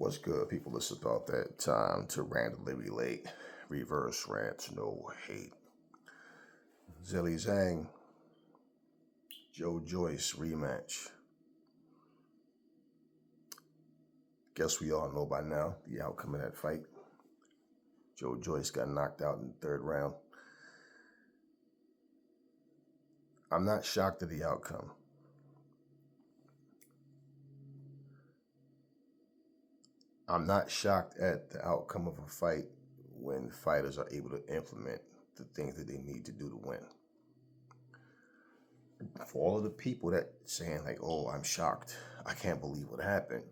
What's good, people? It's about that time to randomly relate, reverse rants, no hate. Zhang, Joyce rematch. Guess we all know by now the outcome of that fight. Joyce got knocked out in the third round. I'm not shocked at the outcome. I'm not shocked at the outcome of a fight when fighters are able to implement the things that they need to do to win. For all of the people that saying like, oh, I'm shocked, I can't believe what happened,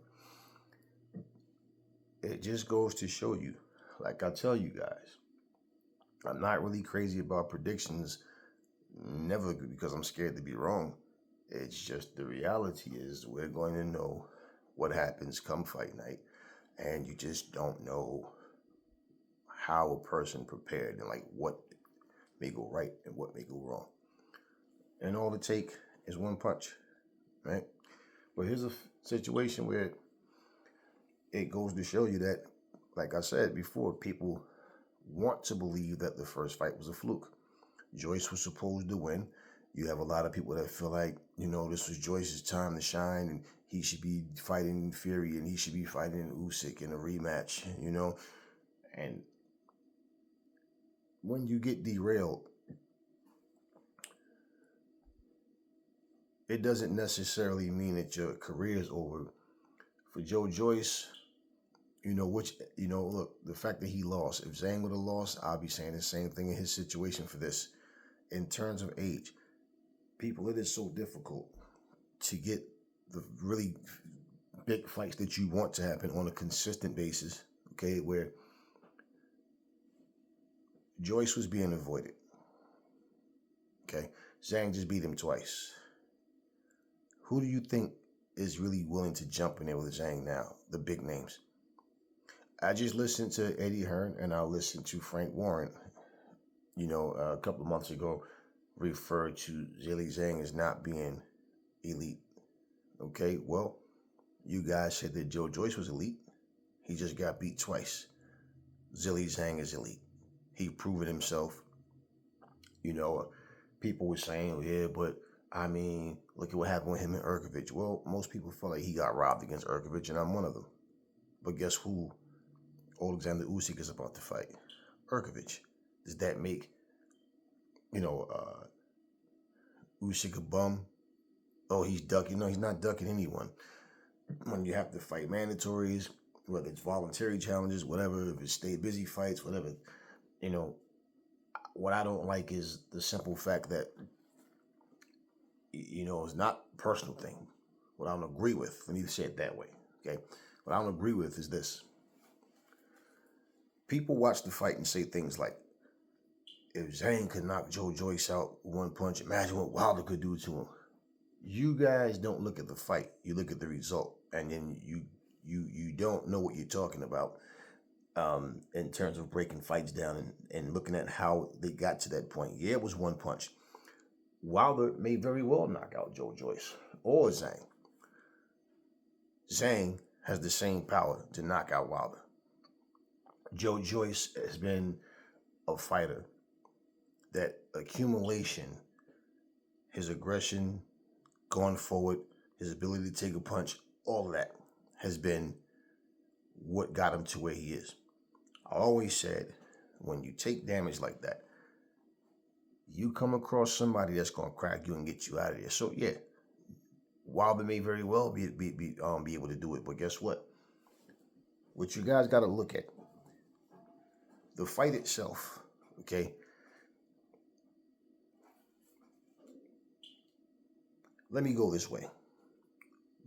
it just goes to show you, like I tell you guys, I'm not really crazy about predictions, never, because I'm scared to be wrong. It's just the reality is we're going to know what happens come fight night, and you just don't know how a person prepared and like what may go right and what may go wrong. And all it take is one punch, right? But here's a situation where it goes to show you that, like I said before, people want to believe that the first fight was a fluke. Joyce was supposed to win. You have a lot of people that feel like, this was Joyce's time to shine and he should be fighting Fury and he should be fighting Usyk in a rematch, And when you get derailed, it doesn't necessarily mean that your career is over. For Joyce, look, the fact that he lost, if Zhang would have lost, I'll be saying the same thing in his situation for this. In terms of age, people, it is so difficult to get the really big fights that you want to happen on a consistent basis, okay, where Joyce was being avoided, okay? Zhang just beat him twice. Who do you think is really willing to jump in there with Zhang now, the big names? I just listened to Eddie Hearn and I listened to Frank Warren, a couple of months ago, referred to Zhang as not being elite. Okay, well, you guys said that Joyce was elite. He just got beat twice. Zhang is elite. He proven himself. People were saying, yeah, but I mean, look at what happened with him and Urkovich. Well, most people feel like he got robbed against Urkovich, and I'm one of them. But guess who Alexander Usyk is about to fight? Urkovich. Does that make, Usyk a bum? Oh, he's ducking. No, he's not ducking anyone. When you have to fight mandatories, whether it's voluntary challenges, whatever, if it's stay busy fights, whatever, what I don't like is the simple fact that, it's not a personal thing. What I don't agree with, let me say it that way, okay? What I don't agree with is this. People watch the fight and say things like, if Zhang could knock Joyce out one punch, imagine what Wilder could do to him. You guys don't look at the fight. You look at the result. And then you don't know what you're talking about in terms of breaking fights down and looking at how they got to that point. Yeah, it was one punch. Wilder may very well knock out Joyce or Zhang. Zhang has the same power to knock out Wilder. Joyce has been a fighter that accumulation, his aggression, going forward, his ability to take a punch, all of that has been what got him to where he is. I always said, when you take damage like that, you come across somebody that's going to crack you and get you out of there. So yeah, Wilder may very well be able to do it, but guess what? What you guys got to look at, the fight itself, okay? Let me go this way.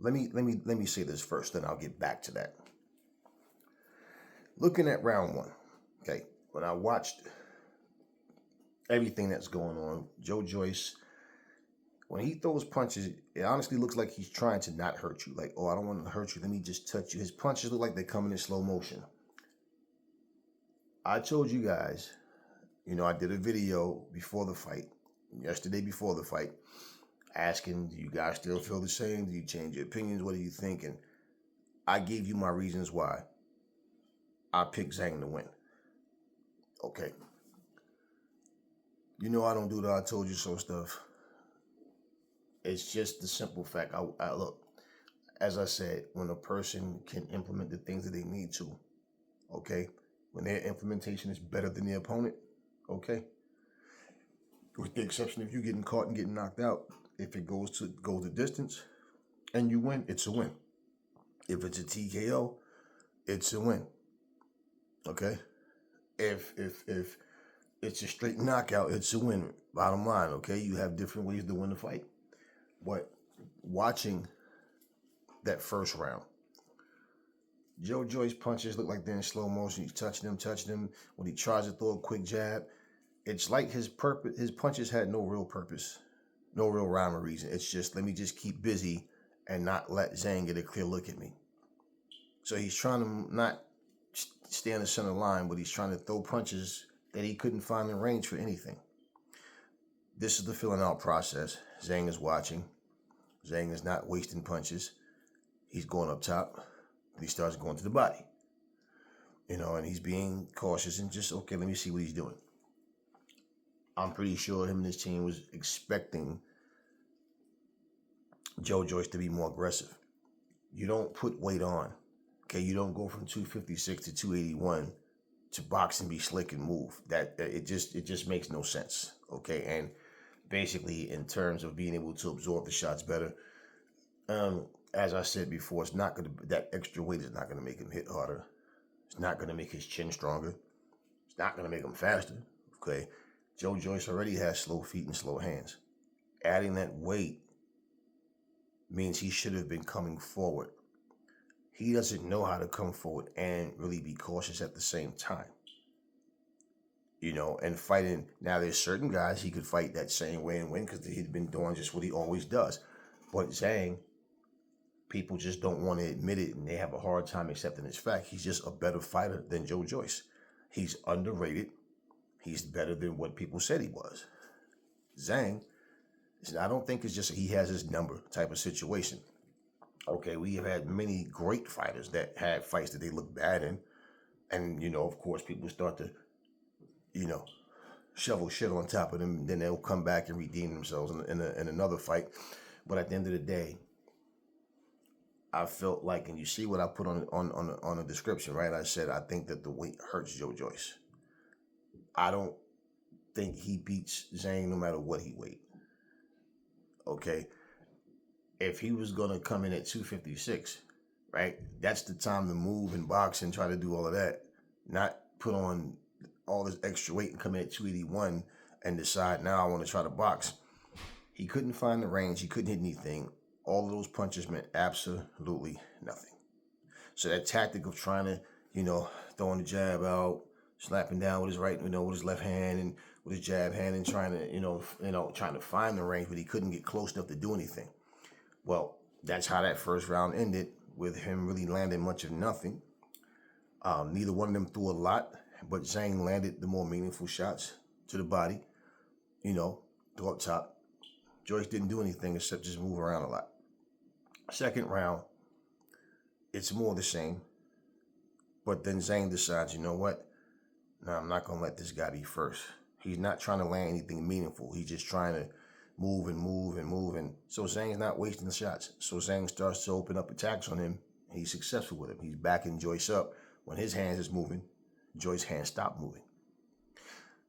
Let me say this first, then I'll get back to that. Looking at round one, okay, when I watched everything that's going on, Joyce, when he throws punches, it honestly looks like he's trying to not hurt you. Like, oh, I don't want to hurt you. Let me just touch you. His punches look like they're coming in slow motion. I told you guys, I did a video before the fight, yesterday before the fight, asking, do you guys still feel the same? Do you change your opinions? What do you think? And I gave you my reasons why I picked Zhang to win. Okay. You know I don't do the I told you so stuff. It's just the simple fact. I look, as I said, when a person can implement the things that they need to, okay, when their implementation is better than the opponent, okay, with the exception of you getting caught and getting knocked out, if it goes the distance and you win, it's a win. If it's a TKO, it's a win. Okay, if it's a straight knockout, it's a win. Bottom line, okay, you have different ways to win the fight, but watching that first round, Joyce punches look like they're in slow motion. He's touching them. When he tries to throw a quick jab, it's like his punches had no real purpose, no real rhyme or reason. It's just, let me just keep busy and not let Zhang get a clear look at me. So he's trying to not stay on the center line, but he's trying to throw punches that he couldn't find in range for anything. This is the filling out process. Zhang is watching. Zhang is not wasting punches. He's going up top. He starts going to the body. And he's being cautious and just, okay, let me see what he's doing. I'm pretty sure him and his team was expecting Joyce to be more aggressive. You don't put weight on. Okay, you don't go from 256 to 281 to box and be slick and move. It just makes no sense. Okay, and basically in terms of being able to absorb the shots better, as I said before, that extra weight is not gonna make him hit harder. It's not gonna make his chin stronger. It's not gonna make him faster. Okay, Joyce already has slow feet and slow hands. Adding that weight means he should have been coming forward. He doesn't know how to come forward and really be cautious at the same time. And fighting. Now, there's certain guys he could fight that same way and win because he'd been doing just what he always does. But Zhang, people just don't want to admit it, and they have a hard time accepting this fact. He's just a better fighter than Joyce. He's underrated. He's better than what people said he was. Zhang, I don't think it's just he has his number type of situation. Okay, we have had many great fighters that had fights that they look bad in. And, of course, people start to, shovel shit on top of them. And then they'll come back and redeem themselves in another fight. But at the end of the day, I felt like, and you see what I put on the description, right? I said, I think that the weight hurts Joyce. I don't think he beats Zhang no matter what he weighed. Okay? If he was going to come in at 256, right, that's the time to move and box and try to do all of that. Not put on all this extra weight and come in at 281 and decide, now I want to try to box. He couldn't find the range. He couldn't hit anything. All of those punches meant absolutely nothing. So that tactic of trying to, throwing the jab out, slapping down with his right, with his left hand and with his jab hand and trying to, trying to find the range, but he couldn't get close enough to do anything. Well, that's how that first round ended, with him really landing much of nothing. Neither one of them threw a lot, but Zhang landed the more meaningful shots to the body, to up top. Joyce didn't do anything except just move around a lot. Second round, it's more the same. But then Zhang decides, you know what? No, I'm not going to let this guy be first. He's not trying to land anything meaningful. He's just trying to move. And so Zhang's not wasting the shots. So Zhang starts to open up attacks on him. He's successful with him. He's backing Joyce up. When his hands is moving, Joyce's hands stop moving.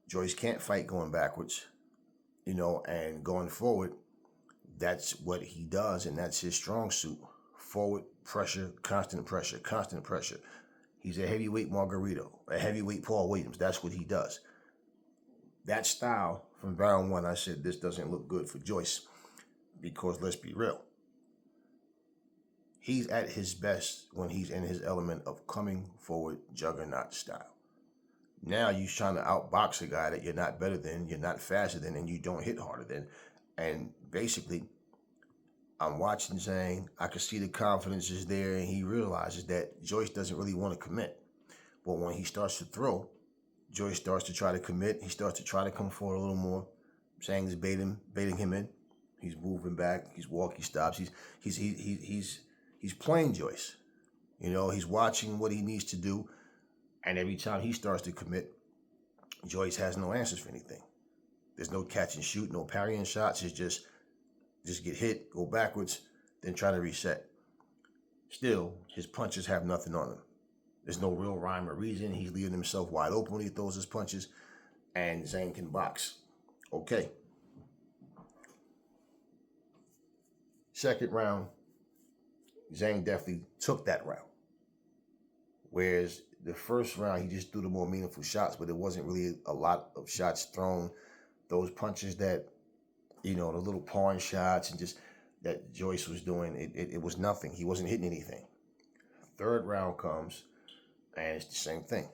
Joyce can't fight going backwards, and going forward. That's what he does, and that's his strong suit. Forward pressure, constant pressure, constant pressure. He's a heavyweight Margarito, a heavyweight Paul Williams. That's what he does. That style from round one, I said, this doesn't look good for Joyce, because let's be real. He's at his best when he's in his element of coming forward juggernaut style. Now you're trying to outbox a guy that you're not better than, you're not faster than, and you don't hit harder than. And basically, I'm watching Zhang. I can see the confidence is there, and he realizes that Joyce doesn't really want to commit. But when he starts to throw, Joyce starts to try to commit. He starts to try to come forward a little more. Zhang is baiting him in. He's moving back. He's walking. He stops. He's playing Joyce. You know, he's watching what he needs to do, and every time he starts to commit, Joyce has no answers for anything. There's no catch and shoot, no parrying shots. It's just get hit, go backwards, then try to reset. Still, his punches have nothing on him. There's no real rhyme or reason. He's leaving himself wide open when he throws his punches, and Zhang can box. Okay. Second round, Zhang definitely took that round. Whereas the first round, he just threw the more meaningful shots, but it wasn't really a lot of shots thrown. Those punches that, you know, the little pawn shots and just that Joyce was doing, it was nothing. He wasn't hitting anything. Third round comes, and it's the same thing.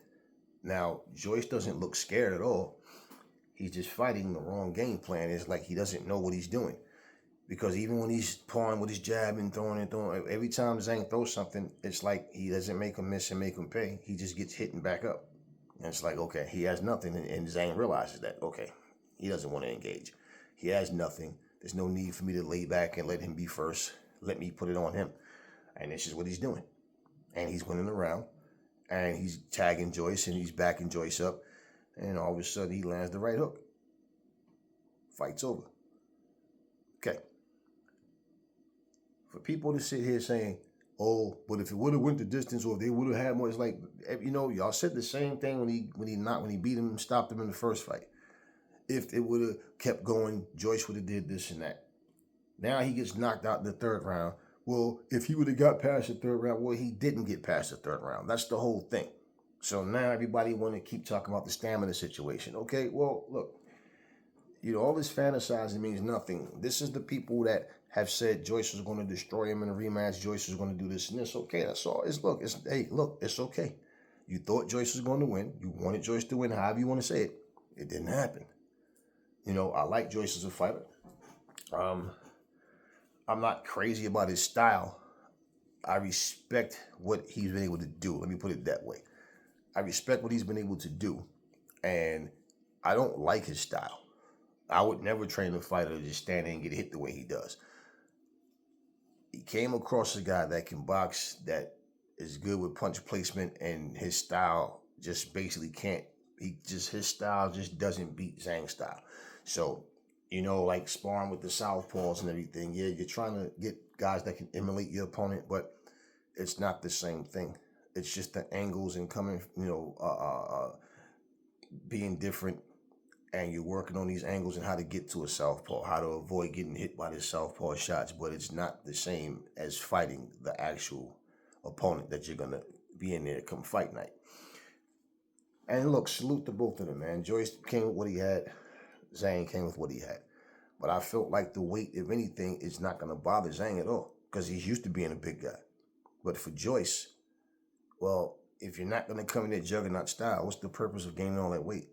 Now, Joyce doesn't look scared at all. He's just fighting the wrong game plan. It's like he doesn't know what he's doing. Because even when he's pawing with his jab and throwing, every time Zhang throws something, it's like he doesn't make him miss and make him pay. He just gets hit and back up. And it's like, okay, he has nothing. And Zhang realizes that, okay, he doesn't want to engage. He has nothing. There's no need for me to lay back and let him be first. Let me put it on him. And this is what he's doing. And he's winning the round. And he's tagging Joyce and he's backing Joyce up. And all of a sudden he lands the right hook. Fight's over. Okay. For people to sit here saying, oh, but if it would have went the distance or if they would have had more, it's like, you know, y'all said the same thing when he beat him and stopped him in the first fight. If it would have kept going, Joyce would have did this and that. Now he gets knocked out in the third round. Well, if he would have got past the third round, well, he didn't get past the third round. That's the whole thing. So now everybody want to keep talking about the stamina situation. Okay, well, look, you know, all this fantasizing means nothing. This is the people that have said Joyce was going to destroy him in a rematch. Joyce was going to do this and this. Okay, that's all. It's okay. You thought Joyce was going to win. You wanted Joyce to win, however you want to say it. It didn't happen. You know, I like Joyce as a fighter. I'm not crazy about his style. I respect what he's been able to do. Let me put it that way. I respect what he's been able to do. And I don't like his style. I would never train a fighter to just stand there and get hit the way he does. He came across a guy that can box, that is good with punch placement, and his style just basically can't. His style just doesn't beat Zhang's style. So, you know, like sparring with the southpaws and everything, yeah, you're trying to get guys that can emulate your opponent, but it's not the same thing. It's just the angles and coming, you know, being different, and you're working on these angles and how to get to a southpaw, how to avoid getting hit by the southpaw shots, but it's not the same as fighting the actual opponent that you're going to be in there come fight night. And look, salute to both of them, man. Joyce came with what he had. Zhang came with what he had. But I felt like the weight, if anything, is not going to bother Zhang at all because he's used to being a big guy. But for Joyce, well, if you're not going to come in that juggernaut style, what's the purpose of gaining all that weight?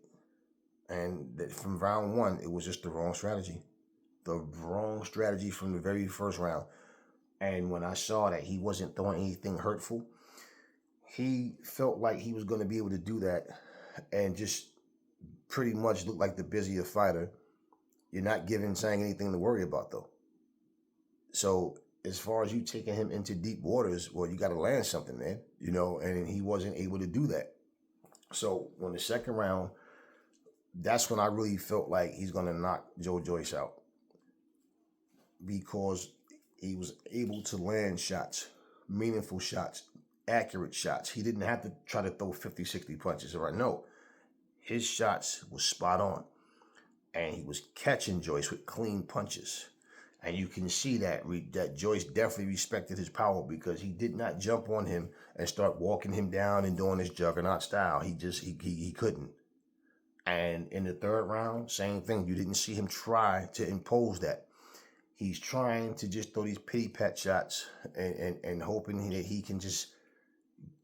And that from round one, it was just the wrong strategy. The wrong strategy from the very first round. And when I saw that he wasn't throwing anything hurtful, he felt like he was going to be able to do that and just pretty much look like the busier fighter. You're not giving Zhang anything to worry about, though. So as far as you taking him into deep waters, well, you got to land something, man. You know, and he wasn't able to do that. So when the second round, that's when I really felt like he's going to knock Joyce out, because he was able to land shots, meaningful shots, accurate shots. He didn't have to try to throw 50, 60 punches. Or no, his shots was spot on, and he was catching Joyce with clean punches. And you can see that Joyce definitely respected his power, because he did not jump on him and start walking him down and doing his juggernaut style. He couldn't. And in the third round, same thing. You didn't see him try to impose that. He's trying to just throw these pity pat shots and hoping that he can just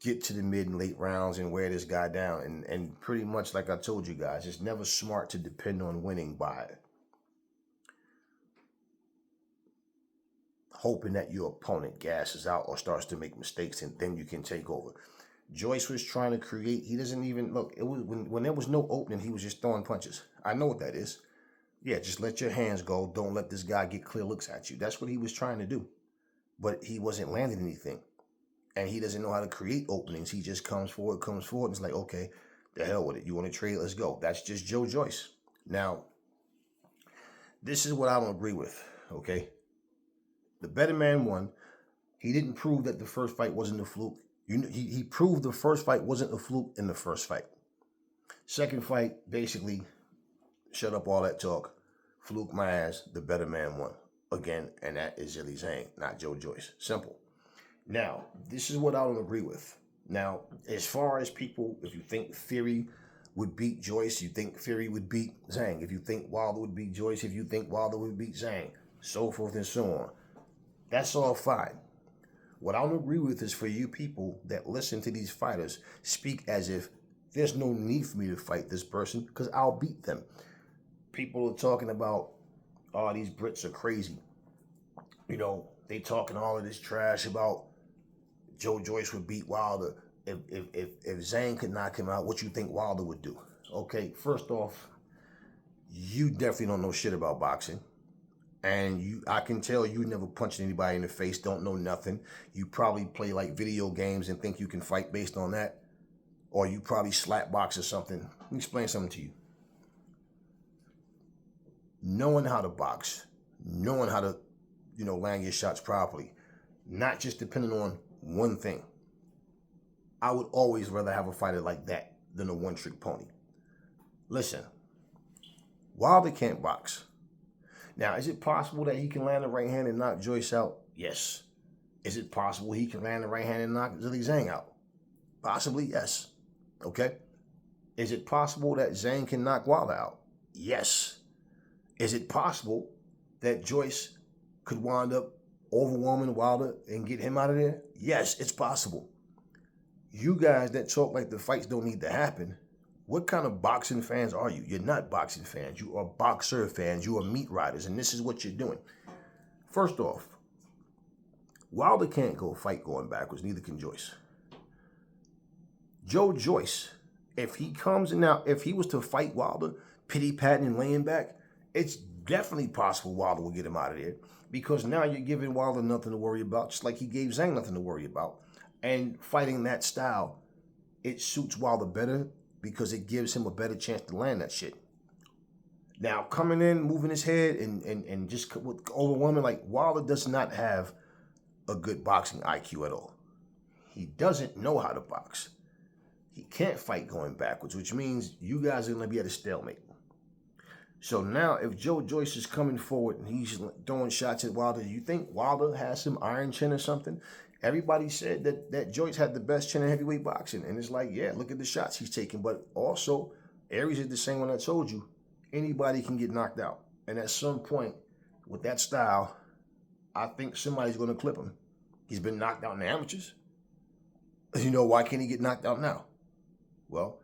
get to the mid and late rounds and wear this guy down. And pretty much like I told you guys, it's never smart to depend on winning by hoping that your opponent gasses out or starts to make mistakes, and then you can take over. Joyce was trying to create. He doesn't even look. It was when there was no opening, he was just throwing punches. I know what that is. Yeah, just let your hands go. Don't let this guy get clear looks at you. That's what he was trying to do. But he wasn't landing anything. And he doesn't know how to create openings. He just comes forward, and it's like, okay, the hell with it. You want to trade? Let's go. That's just Joyce. Now, this is what I don't agree with, okay? The better man won. He didn't prove that the first fight wasn't a fluke. He proved the first fight wasn't a fluke in the first fight. Second fight, basically, shut up all that talk. Fluke my ass. The better man won. Again, and that is Zhang, not Joyce. Simple. Now, this is what I don't agree with. Now, as far as people, if you think Fury would beat Joyce, you think Fury would beat Zhang. If you think Wilder would beat Joyce, if you think Wilder would beat Zhang, so forth and so on. That's all fine. What I don't agree with is for you people that listen to these fighters speak as if there's no need for me to fight this person because I'll beat them. People are talking about, oh, these Brits are crazy. You know, they talking all of this trash about Joyce would beat Wilder. If Zhang could knock him out, what you think Wilder would do? Okay, first off, you definitely don't know shit about boxing. And I can tell you never punched anybody in the face, don't know nothing. You probably play like video games and think you can fight based on that. Or you probably slap box or something. Let me explain something to you. Knowing how to box, knowing how to, land your shots properly, not just depending on one thing. I would always rather have a fighter like that than a one-trick pony. Listen, Wilder can't box. Now, is it possible that he can land a right hand and knock Joyce out? Yes. Is it possible he can land a right hand and knock Zhang out? Possibly, yes. Okay. Is it possible that Zhang can knock Wilder out? Yes. Is it possible that Joyce could wind up overwhelming Wilder and get him out of there? Yes, it's possible. You guys that talk like the fights don't need to happen, what kind of boxing fans are you? You're not boxing fans. You are boxer fans. You are meat riders, and this is what you're doing. First off, Wilder can't go fight going backwards. Neither can Joyce. Joyce, if he comes in now, if he was to fight Wilder, pity-patting and laying back, it's definitely possible Wilder will get him out of there because now you're giving Wilder nothing to worry about, just like he gave Zhang nothing to worry about. And fighting that style, it suits Wilder better because it gives him a better chance to land that shit. Now, coming in, moving his head, and just overwhelming, like Wilder does not have a good boxing IQ at all. He doesn't know how to box. He can't fight going backwards, which means you guys are going to be at a stalemate. So now, if Joyce is coming forward and he's throwing shots at Wilder, you think Wilder has some iron chin or something? Everybody said that Joyce had the best chin in heavyweight boxing. And it's like, yeah, look at the shots he's taking. But also, Aries is the same one I told you. Anybody can get knocked out. And at some point, with that style, I think somebody's going to clip him. He's been knocked out in the amateurs. Why can't he get knocked out now? Well,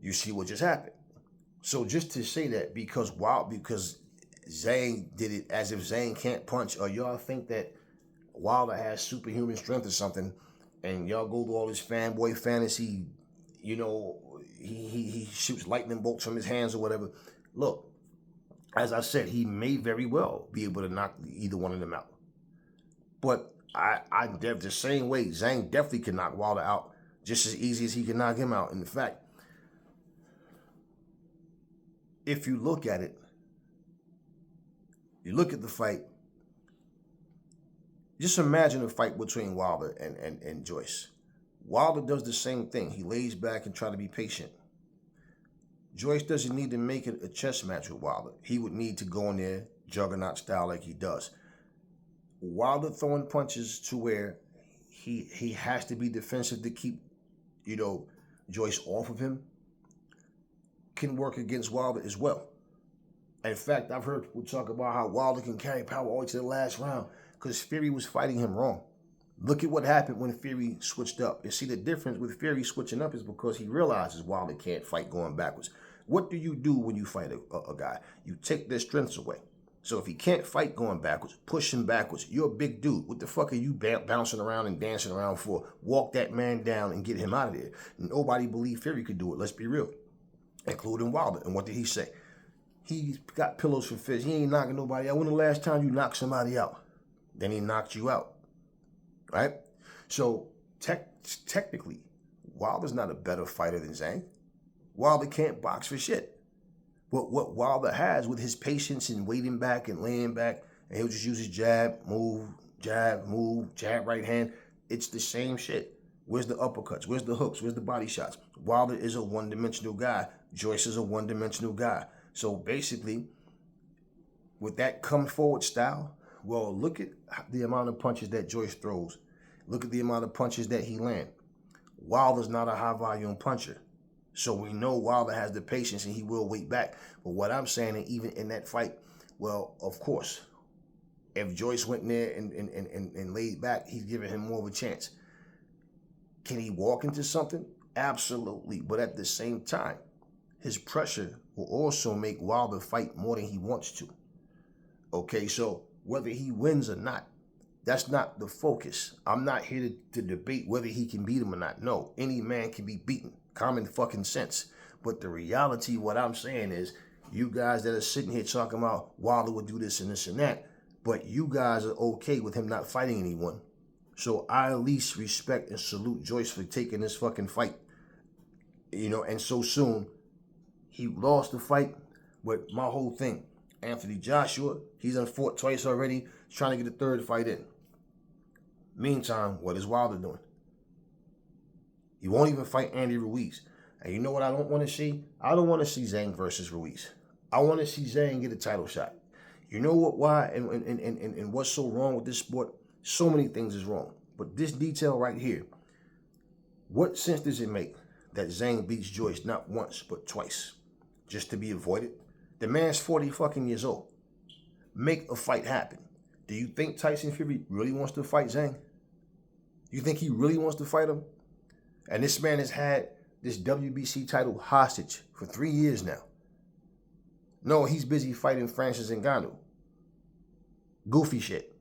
you see what just happened. So just to say that because Zhang did it as if Zhang can't punch, or y'all think that Wilder has superhuman strength or something, and y'all go to all this fanboy fantasy, he shoots lightning bolts from his hands or whatever. Look, as I said, he may very well be able to knock either one of them out. But the same way, Zhang definitely can knock Wilder out just as easy as he can knock him out. In fact, if you look at it, you look at the fight, just imagine a fight between Wilder and Joyce. Wilder does the same thing. He lays back and tries to be patient. Joyce doesn't need to make it a chess match with Wilder. He would need to go in there juggernaut style like he does. Wilder throwing punches to where he has to be defensive to keep, Joyce off of him can work against Wilder as well. In fact, I've heard people talk about how Wilder can carry power all the way to the last round because Fury was fighting him wrong. Look at what happened when Fury switched up. And see, the difference with Fury switching up is because he realizes Wilder can't fight going backwards. What do you do when you fight a guy? You take their strengths away. So if he can't fight going backwards, push him backwards. You're a big dude. What the fuck are you bouncing around and dancing around for? Walk that man down and get him out of there. Nobody believed Fury could do it. Let's be real. Including Wilder. And what did he say? He's got pillows for fists. He ain't knocking nobody out. When the last time you knocked somebody out? Then he knocked you out. Right? So technically, Wilder's not a better fighter than Zhang. Wilder can't box for shit. But what Wilder has with his patience and waiting back and laying back, and he'll just use his jab, move, jab, right hand. It's the same shit. Where's the uppercuts? Where's the hooks? Where's the body shots? Wilder is a one-dimensional guy. Joyce is a one-dimensional guy. So basically, with that come forward style, well, look at the amount of punches that Joyce throws. Look at the amount of punches that he lands. Wilder's not a high-volume puncher. So we know Wilder has the patience and he will wait back. But what I'm saying, and even in that fight, well, of course, if Joyce went in there and laid back, he's giving him more of a chance. Can he walk into something? Absolutely. But at the same time, his pressure will also make Wilder fight more than he wants to. Okay, so whether he wins or not, that's not the focus. I'm not here to debate whether he can beat him or not. No, any man can be beaten. Common fucking sense. But the reality, what I'm saying is, you guys that are sitting here talking about Wilder would do this and that, but you guys are okay with him not fighting anyone. So I at least respect and salute Joyce for taking this fucking fight. You know, and so soon, he lost the fight. But my whole thing, Anthony Joshua, he's done fought twice already, trying to get a third fight in. Meantime, what is Wilder doing? He won't even fight Andy Ruiz. And you know what I don't want to see? I don't want to see Zhang versus Ruiz. I want to see Zhang get a title shot. You know what? Why and what's so wrong with this sport? So many things is wrong. But this detail right here, what sense does it make that Zhang beats Joyce not once but twice? Just to be avoided? The man's 40 fucking years old. Make a fight happen. Do you think Tyson Fury really wants to fight Zhang? You think he really wants to fight him? And this man has had this WBC title hostage for 3 years now. No, he's busy fighting Francis Ngannou. Goofy shit.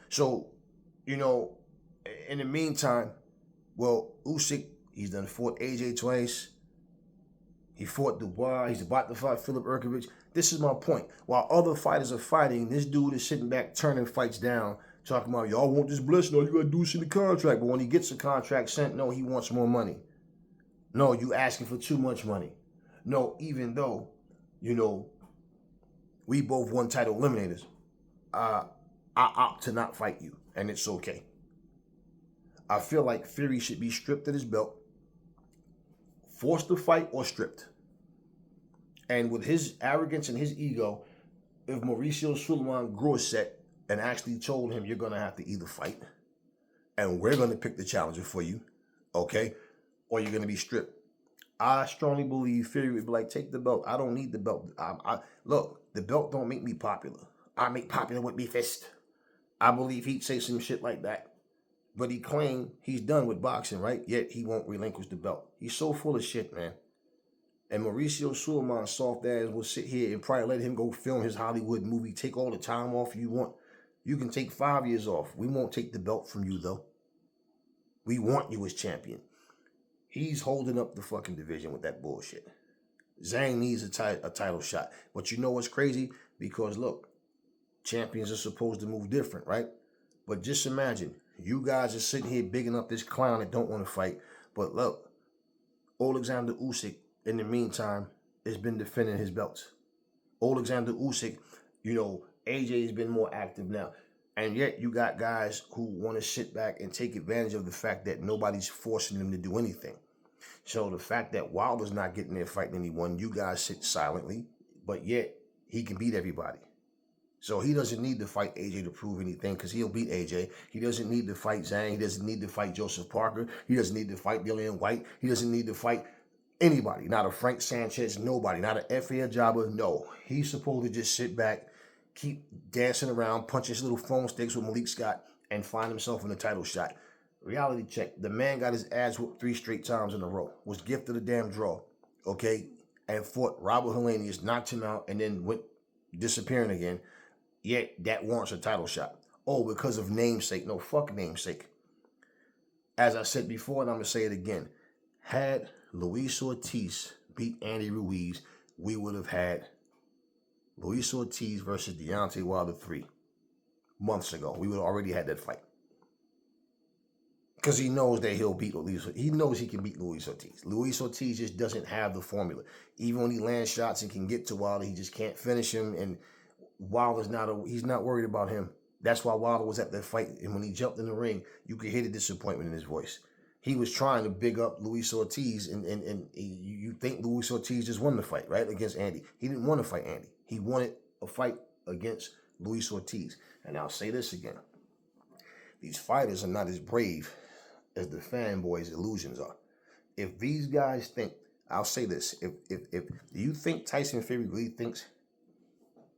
So, you know, in the meantime, well, Usyk, he's done fought AJ twice. He fought Dubois. He's about to fight Philip Urkovich. This is my point. While other fighters are fighting, this dude is sitting back, turning fights down, talking about, y'all want this blessing, all you got to do is send the contract. But when he gets the contract sent, no, he wants more money. No, you asking for too much money. No, even though, you know, we both won title eliminators, I opt to not fight you, and it's okay. I feel like Fury should be stripped of his belt, forced to fight or stripped. And with his arrogance and his ego, if Mauricio Sulaiman grew a set and actually told him, you're going to have to either fight and we're going to pick the challenger for you, okay, or you're going to be stripped. I strongly believe Fury would be like, take the belt. I don't need the belt. Look, the belt don't make me popular. I make popular with me fist. I believe he'd say some shit like that. But he claimed he's done with boxing, right? Yet he won't relinquish the belt. He's so full of shit, man. And Mauricio Sulaiman's soft ass will sit here and probably let him go film his Hollywood movie. Take all the time off you want. You can take 5 years off. We won't take the belt from you, though. We want you as champion. He's holding up the fucking division with that bullshit. Zhang needs a title shot. But you know what's crazy? Because, look, champions are supposed to move different, right? But just imagine, you guys are sitting here bigging up this clown that don't want to fight. But look, Alexander Usyk, in the meantime, has been defending his belts. Alexander Usyk, you know, AJ has been more active now. And yet you got guys who want to sit back and take advantage of the fact that nobody's forcing them to do anything. So the fact that Wilder's not getting there fighting anyone, you guys sit silently, but yet he can beat everybody. So he doesn't need to fight AJ to prove anything because he'll beat AJ. He doesn't need to fight Zhang. He doesn't need to fight Joseph Parker. He doesn't need to fight Dillian White. He doesn't need to fight anybody. Not a Frank Sanchez, nobody. Not a F.A. Ajaba, no. He's supposed to just sit back, keep dancing around, punch his little phone sticks with Malik Scott, and find himself in a title shot. Reality check. The man got his ass whooped 3 straight times in a row. Was gifted a damn draw, okay? And fought Robert Helenius, knocked him out, and then went disappearing again. Yet that warrants a title shot. Oh, because of namesake. No, fuck namesake. As I said before, and I'm going to say it again. Had Luis Ortiz beat Andy Ruiz, we would have had Luis Ortiz versus Deontay Wilder 3 months ago. We would have already had that fight. Because he knows that he'll beat Luis. He knows he can beat Luis Ortiz. Luis Ortiz just doesn't have the formula. Even when he lands shots and can get to Wilder, he just can't finish him. And Wilder's he's not worried about him. That's why Wilder was at that fight. And when he jumped in the ring, you could hear the disappointment in his voice. He was trying to big up Luis Ortiz, and you think Luis Ortiz just won the fight, right, against Andy. He didn't want to fight Andy. He wanted a fight against Luis Ortiz. And I'll say this again. These fighters are not as brave as the fanboys' illusions are. If these guys think, I'll say this, if do you think Tyson Fury really thinks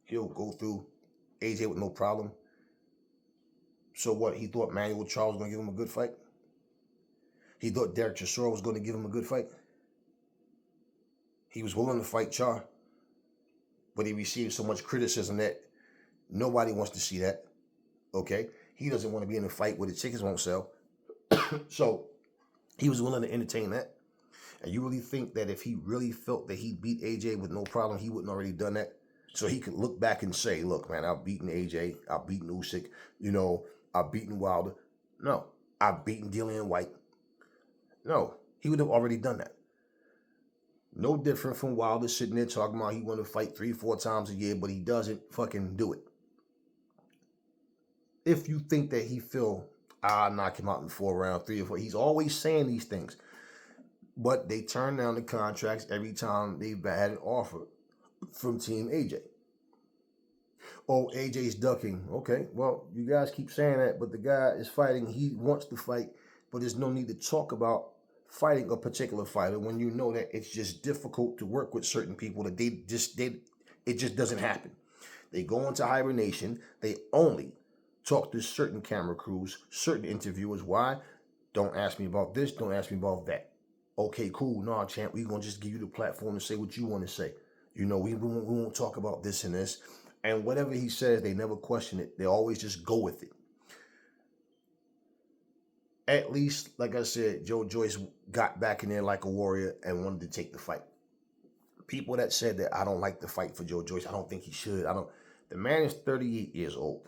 he'll go through AJ with no problem? So what, he thought Manuel Charles was going to give him a good fight? He thought Derek Chisora was going to give him a good fight? He was willing to fight Char, but he received so much criticism that nobody wants to see that, okay? He doesn't want to be in a fight where the chickens won't sell. So he was willing to entertain that. And you really think that if he really felt that he beat AJ with no problem, he wouldn't already done that? So he could look back and say, look, man, I've beaten AJ. I've beaten Usyk. I've beaten Wilder. No. I've beaten Dillian White. No. He would have already done that. No different from Wilder sitting there talking about he want to fight 3-4 times a year, but he doesn't fucking do it. If you think that he feel, I'll knock him out in 4 rounds, 3 or 4. He's always saying these things. But they turn down the contracts every time they've had an offer from Team AJ. Oh, AJ's ducking. Okay, well, you guys keep saying that, but the guy is fighting. He wants to fight, but there's no need to talk about fighting a particular fighter when you know that it's just difficult to work with certain people, that it just doesn't happen. They go into hibernation. They only talk to certain camera crews, certain interviewers. Why? Don't ask me about this. Don't ask me about that. Okay, cool. No, champ, we're going to just give you the platform to say what you want to say. We won't talk about this and this. And whatever he says, they never question it. They always just go with it. At least, like I said, Joyce got back in there like a warrior and wanted to take the fight. People that said that I don't like the fight for Joyce, I don't think he should. The man is 38 years old.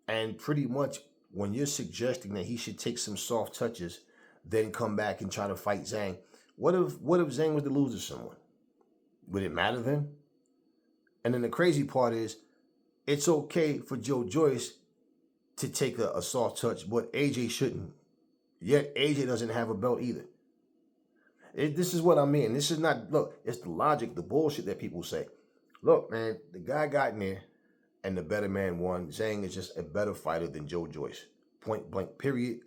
And pretty much when you're suggesting that he should take some soft touches, then come back and try to fight Zhang, what if Zhang was to lose to someone? Would it matter then? And then the crazy part is, it's okay for Joyce to take a soft touch, but AJ shouldn't. Yet AJ doesn't have a belt either. This is what I mean. This is not, look, it's the logic, the bullshit that people say. Look, man, the guy got in there and the better man won. Zhang is just a better fighter than Joyce. Point blank, period.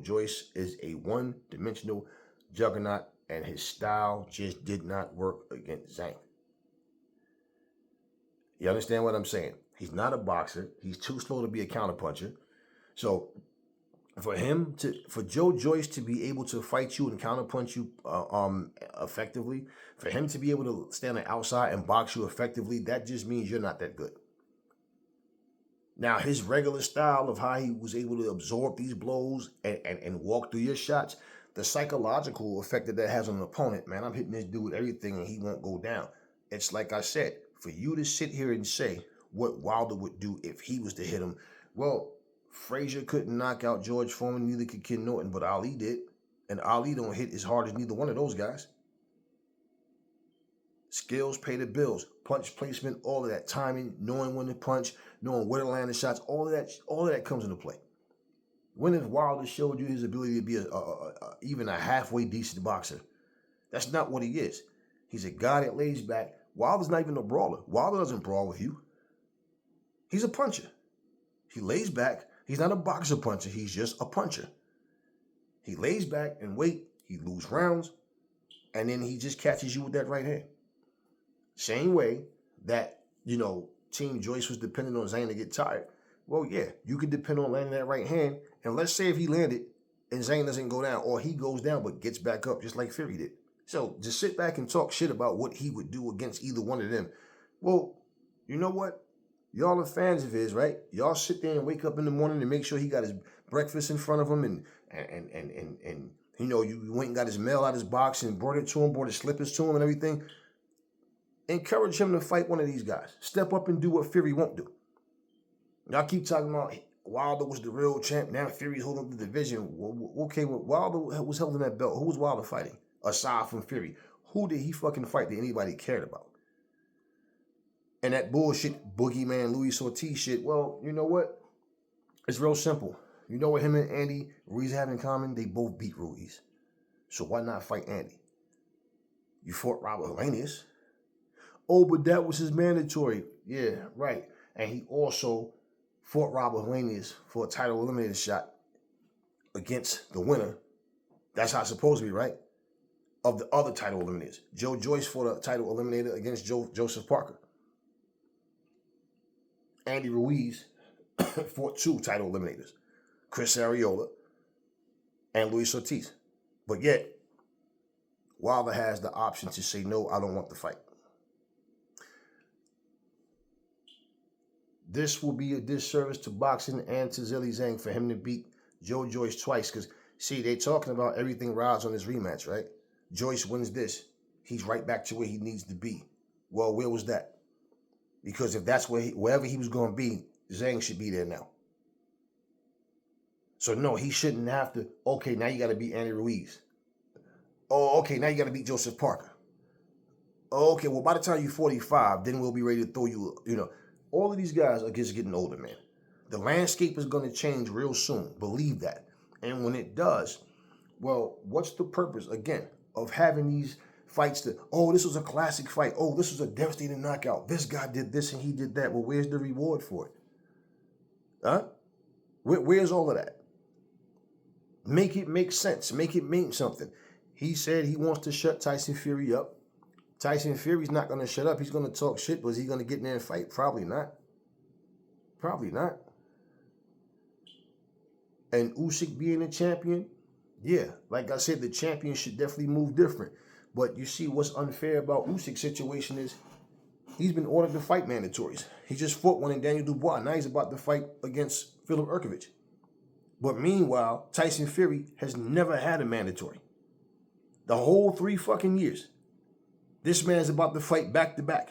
Joyce is a one-dimensional juggernaut, and his style just did not work against Zhang. You understand what I'm saying? He's not a boxer. He's too slow to be a counterpuncher. So for Joyce to be able to fight you and counterpunch you effectively, for him to be able to stand on the outside and box you effectively, that just means you're not that good. Now, his regular style of how he was able to absorb these blows and walk through your shots, the psychological effect that has on an opponent, man, I'm hitting this dude with everything and he won't go down. It's like I said, for you to sit here and say what Wilder would do if he was to hit him, well, Frazier couldn't knock out George Foreman, neither could Ken Norton, but Ali did. And Ali don't hit as hard as neither one of those guys. Skills pay the bills. Punch placement, all of that. Timing, knowing when to punch, knowing where to land the shots, all of that comes into play. When has Wilder showed you his ability to be even a halfway decent boxer? That's not what he is. He's a guy that lays back. Wilder's not even a brawler. Wilder doesn't brawl with you. He's a puncher. He lays back. He's not a boxer puncher. He's just a puncher. He lays back and wait. He loses rounds. And then he just catches you with that right hand. Same way that, Team Joyce was depending on Zhang to get tired. Well, yeah, you could depend on landing that right hand. And let's say if he landed and Zhang doesn't go down, or he goes down but gets back up just like Fury did. So just sit back and talk shit about what he would do against either one of them. Well, you know what? Y'all are fans of his, right? Y'all sit there and wake up in the morning and make sure he got his breakfast in front of him and you went and got his mail out of his box and brought it to him, brought his slippers to him and everything. Encourage him to fight one of these guys. Step up and do what Fury won't do. Y'all keep talking about Wilder was the real champ. Now Fury's holding up the division. Okay, well, Wilder was holding that belt. Who was Wilder fighting? Aside from Fury. Who did he fucking fight that anybody cared about? And that bullshit boogeyman Luis Ortiz shit, well, you know what? It's real simple. You know what him and Andy Ruiz have in common? They both beat Ruiz. So why not fight Andy? You fought Robert Helenius. Oh, but that was his mandatory. Yeah, right. And he also fought Robert Helenius for a title eliminator shot against the winner. That's how it's supposed to be, right? Of the other title eliminators. Joyce fought a title eliminator against Joseph Parker. Andy Ruiz fought 2 title eliminators, Chris Arreola and Luis Ortiz. But yet, Wilder has the option to say, no, I don't want the fight. This will be a disservice to boxing and to Zhang for him to beat Joyce twice. Because, see, they're talking about everything rides on this rematch, right? Joyce wins this. He's right back to where he needs to be. Well, where was that? Because if that's wherever he was going to be, Zhang should be there now. So, no, he shouldn't have to, okay, now you got to beat Andy Ruiz. Oh, okay, now you got to beat Joseph Parker. Okay, well, by the time you're 45, then we'll be ready to throw you, all of these guys are just getting older, man. The landscape is going to change real soon. Believe that. And when it does, well, what's the purpose, again, of having these fights that, oh, this was a classic fight. Oh, this was a devastating knockout. This guy did this and he did that. Well, where's the reward for it? Huh? Where's all of that? Make it make sense. Make it mean something. He said he wants to shut Tyson Fury up. Tyson Fury's not going to shut up. He's going to talk shit, but is he going to get in there and fight? Probably not. Probably not. And Usyk being a champion, yeah, like I said, the champion should definitely move different. But you see what's unfair about Usyk's situation is he's been ordered to fight mandatories. He just fought one in Daniel Dubois. Now he's about to fight against Philip Urkovich. But meanwhile, Tyson Fury has never had a mandatory. The whole 3 fucking years. This man's about to fight back to back.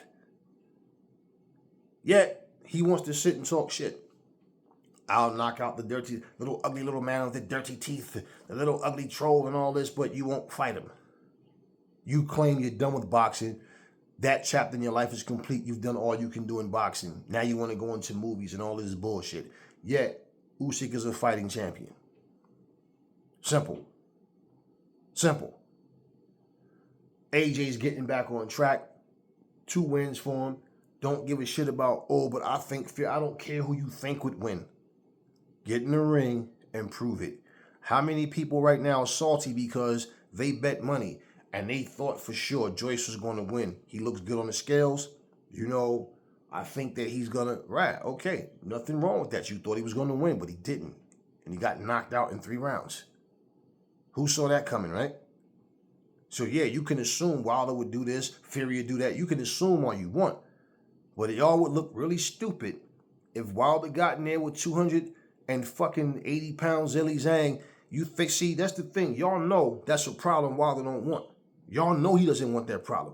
Yet, he wants to sit and talk shit. I'll knock out the dirty, little ugly little man with the dirty teeth, the little ugly troll and all this, but you won't fight him. You claim you're done with boxing. That chapter in your life is complete. You've done all you can do in boxing. Now you want to go into movies and all this bullshit. Yet, Usyk is a fighting champion. Simple. Simple. AJ's getting back on track. 2 wins for him. Don't give a shit about, oh, but I don't care who you think would win. Get in the ring and prove it. How many people right now are salty because they bet money and they thought for sure Joyce was going to win? He looks good on the scales. I think that he's going to, right, okay, nothing wrong with that. You thought he was going to win, but he didn't. And he got knocked out in 3 rounds. Who saw that coming, right? So, yeah, you can assume Wilder would do this, Fury would do that. You can assume all you want. But it all would look really stupid if Wilder got in there with 280 pounds Zhang. You think, see, that's the thing. Y'all know that's a problem Wilder don't want. Y'all know he doesn't want that problem.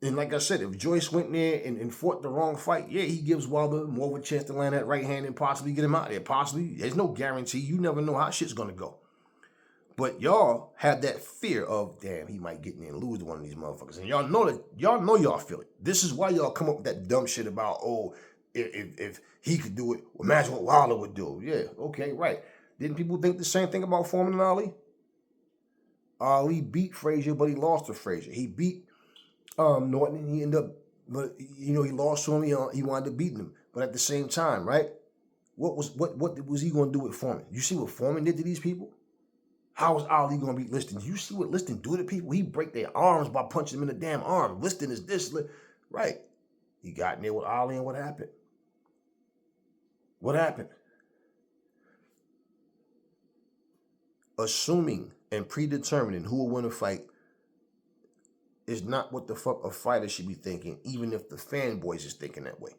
And like I said, if Joyce went in there and fought the wrong fight, yeah, he gives Wilder more of a chance to land that right hand and possibly get him out there. Possibly. There's no guarantee. You never know how shit's going to go. But y'all have that fear of, damn, he might get in there and lose to one of these motherfuckers. And y'all know y'all feel it. This is why y'all come up with that dumb shit about, oh, if he could do it, imagine what Wilder would do. Yeah, okay, right. Didn't people think the same thing about Foreman and Ali? Ali beat Frazier, but he lost to Frazier. He beat Norton, and he ended up, but he lost to him. He wound up beating him. But at the same time, right? What was he going to do with Foreman? You see what Foreman did to these people? How is Ali going to beat Liston? You see what Liston do to people? He break their arms by punching them in the damn arm. Liston is this. Right. He got in there with Ali, and what happened? What happened? Assuming and predetermining who will win a fight is not what the fuck a fighter should be thinking, even if the fanboys is thinking that way.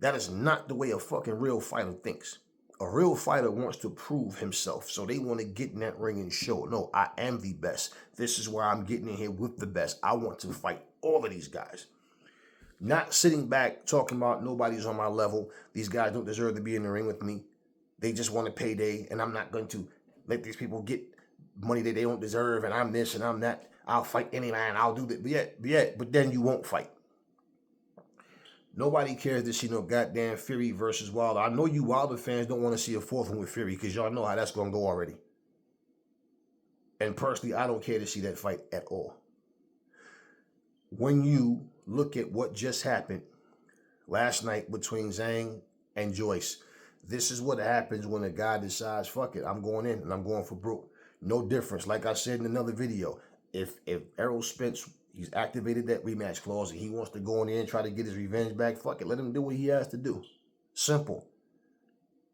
That is not the way a fucking real fighter thinks. A real fighter wants to prove himself, so they want to get in that ring and show, no, I am the best. This is why I'm getting in here with the best. I want to fight all of these guys. Not sitting back talking about nobody's on my level. These guys don't deserve to be in the ring with me. They just want a payday, and I'm not going to let these people get money that they don't deserve, and I'm this and I'm that. I'll fight any man. I'll do that. But then you won't fight. Nobody cares to see no goddamn Fury versus Wilder. I know you Wilder fans don't want to see a fourth one with Fury because y'all know how that's going to go already. And personally, I don't care to see that fight at all. When you look at what just happened last night between Zhang and Joyce, this is what happens when a guy decides, fuck it, I'm going in and I'm going for broke. No difference. Like I said in another video, if Errol Spence, he's activated that rematch clause and he wants to go in there and try to get his revenge back, fuck it, let him do what he has to do. Simple.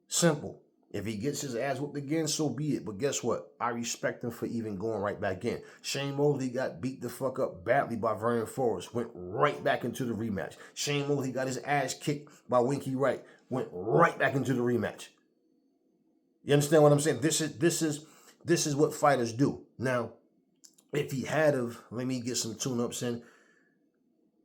Simple. If he gets his ass whooped again, so be it. But guess what? I respect him for even going right back in. Shane Mosley got beat the fuck up badly by Vernon Forrest. Went right back into the rematch. Shane Mosley got his ass kicked by Winky Wright. Went right back into the rematch. You understand what I'm saying? This is what fighters do. Now, if he had of, let me get some tune-ups in.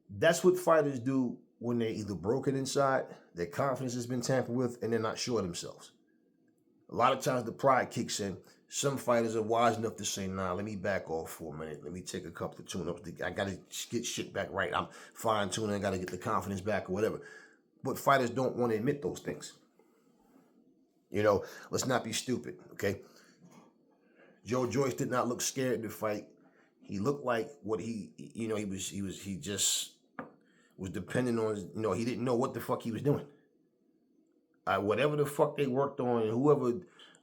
That's what fighters do when they're either broken inside, their confidence has been tampered with, and they're not sure of themselves. A lot of times the pride kicks in. Some fighters are wise enough to say, nah, let me back off for a minute. Let me take a couple of tune-ups. I got to get shit back right. I'm fine-tuning. I got to get the confidence back or whatever. But fighters don't want to admit those things. You know, let's not be stupid, okay? Joyce did not look scared to fight. He looked like what he just was depending on, he didn't know what the fuck he was doing. Whatever the fuck they worked on, and whoever,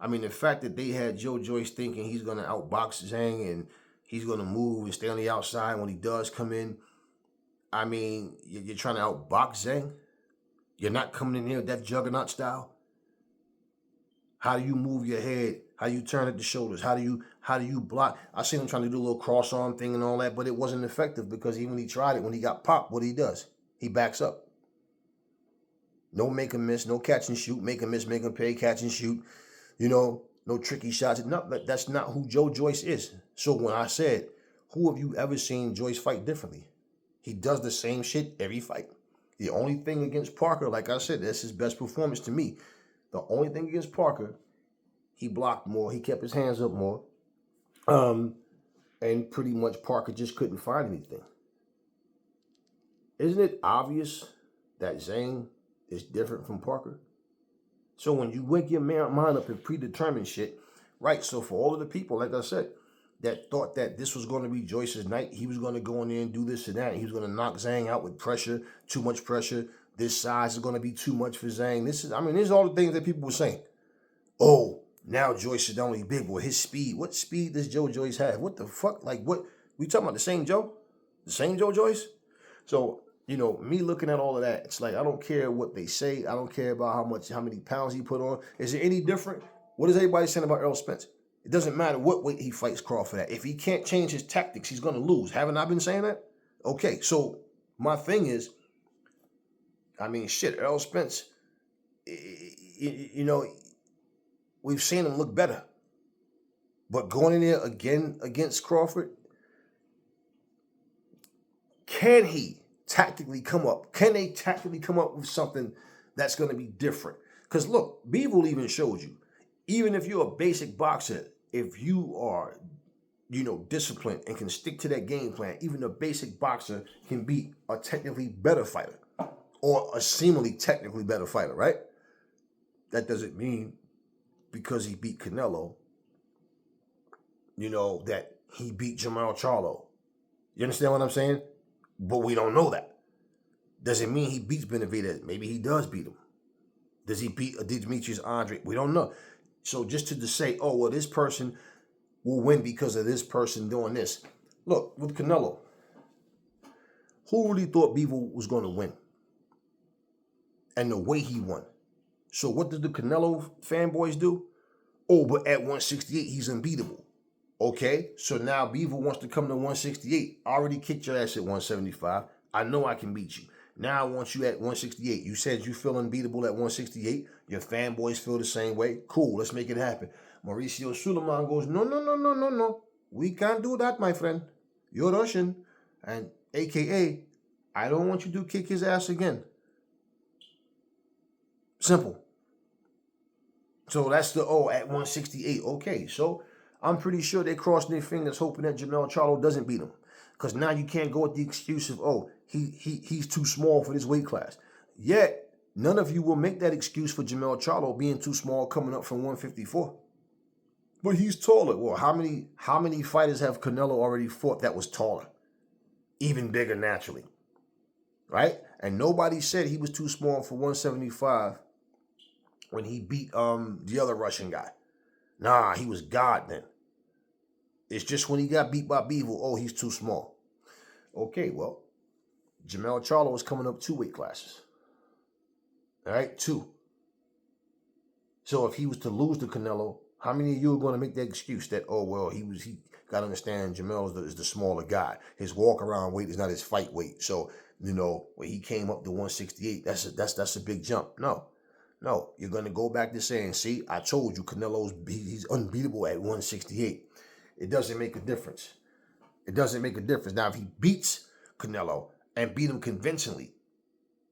the fact that they had Joyce thinking he's going to outbox Zhang and he's going to move and stay on the outside when he does come in. You're trying to outbox Zhang? You're not coming in here with that juggernaut style? How do you move your head? How do you turn at the shoulders? How do you block? I seen him trying to do a little cross arm thing and all that, but it wasn't effective because even when he tried it, when he got popped, what he does? He backs up. No make and miss, no catch and shoot, make and miss, make and pay, catch and shoot. No tricky shots. No, that's not who Joyce is. So when I said, who have you ever seen Joyce fight differently? He does the same shit every fight. The only thing against Parker, like I said, that's his best performance to me. The only thing against Parker, he blocked more. He kept his hands up more. And pretty much Parker just couldn't find anything. Isn't it obvious that Zhang is different from Parker? So when you wake your mind up and predetermine shit, right? So for all of the people, like I said, that thought that this was going to be Joyce's night, he was going to go in there and do this and that, and he was going to knock Zhang out with pressure, too much pressure. This size is going to be too much for Zhang. These are all the things that people were saying. Oh, now Joyce is the only big boy. His speed. What speed does Joyce have? What the fuck? Like, what? We talking about the same Joe? The same Joyce? So, me looking at all of that, it's like, I don't care what they say. I don't care about how many pounds he put on. Is it any different? What is everybody saying about Errol Spence? It doesn't matter what weight he fights Crawford at. If he can't change his tactics, he's going to lose. Haven't I been saying that? Okay, so my thing is, Errol Spence, we've seen him look better. But going in there again against Crawford, can they tactically come up with something that's going to be different? Because look, Beaver even showed you, even if you're a basic boxer, if you are, disciplined and can stick to that game plan, even a basic boxer can beat a technically better fighter or a seemingly technically better fighter, right? That doesn't mean because he beat Canelo, that he beat Jamal Charlo. You understand what I'm saying? But we don't know that. Doesn't mean he beats Benavidez. Maybe he does beat him. Does he beat Demetrius Andre? We don't know. So just to say, oh, well, this person will win because of this person doing this. Look, with Canelo, who really thought Bivol was going to win? And the way he won. So what did the Canelo fanboys do? Oh, but at 168, he's unbeatable. Okay, so now Bivol wants to come to 168. I already kicked your ass at 175. I know I can beat you. Now I want you at 168. You said you feel unbeatable at 168. Your fanboys feel the same way. Cool, let's make it happen. Mauricio Suleiman goes, no. We can't do that, my friend. You're Russian. And AKA, I don't want you to kick his ass again. Simple. So that's the, at 168. Okay, so I'm pretty sure they're crossing their fingers hoping that Jermell Charlo doesn't beat him. Because now you can't go with the excuse of, he's too small for this weight class. Yet, none of you will make that excuse for Jermell Charlo being too small coming up from 154. But he's taller. Well, how many fighters have Canelo already fought that was taller? Even bigger naturally. Right? And nobody said he was too small for 175 when he beat the other Russian guy. Nah, he was God then. It's just when he got beat by Bivol, he's too small. Okay, well, Jermell Charlo is coming up 2 weight classes. All right, 2. So if he was to lose to Canelo, how many of you are going to make that excuse that, he got to understand Jermell is the smaller guy. His walk around weight is not his fight weight. So, when he came up to 168, that's a big jump. No, you're going to go back to saying, see, I told you he's unbeatable at 168. It doesn't make a difference. It doesn't make a difference. Now, if he beats Canelo and beat him convincingly,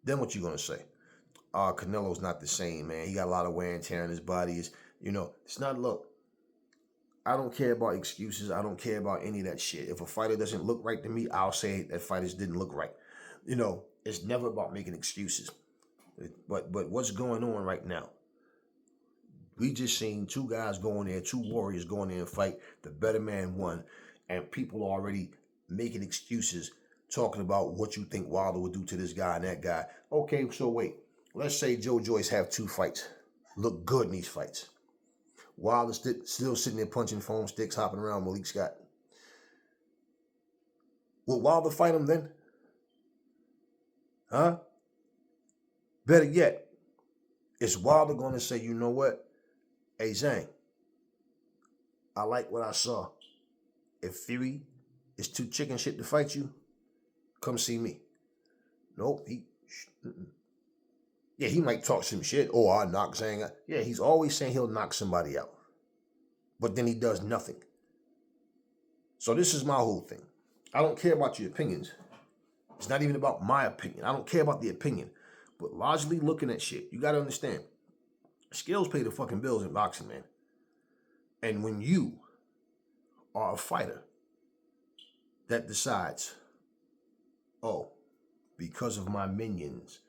then what you going to say? Canelo's not the same, man. He got a lot of wear and tear in his body. It's not, look, I don't care about excuses. I don't care about any of that shit. If a fighter doesn't look right to me, I'll say that fighters didn't look right. It's never about making excuses. But what's going on right now? We just seen 2 guys go in there, 2 warriors go in there and fight. The better man won. And people are already making excuses, talking about what you think Wilder would do to this guy and that guy. Okay, so wait. Let's say Joyce have 2 fights. Look good in these fights. Wilder still sitting there punching foam sticks, hopping around Malik Scott. Will Wilder fight him then? Huh? Better yet, is Wilder going to say, you know what? Hey, Zhang, I like what I saw. If Fury is too chicken shit to fight you, come see me. Nope. He might talk some shit. I'll knock Zhang out. Yeah, he's always saying he'll knock somebody out. But then he does nothing. So this is my whole thing. I don't care about your opinions. It's not even about my opinion. I don't care about the opinion. But logically looking at shit, you got to understand. Skills pay the fucking bills in boxing, man. And when you are a fighter that decides, because of my minions,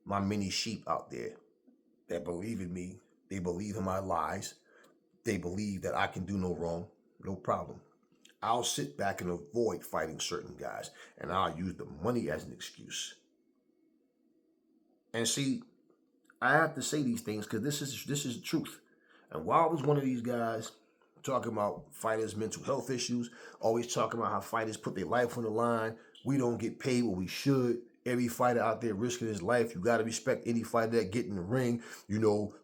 my mini sheep out there that believe in me, they believe in my lies, they believe that I can do no wrong, no problem. I'll sit back and avoid fighting certain guys, and I'll use the money as an excuse. And see, I have to say these things because this is the truth. And while I was one of these guys talking about fighters' mental health issues, always talking about how fighters put their life on the line, we don't get paid what we should. Every fighter out there risking his life, you got to respect any fighter that get in the ring.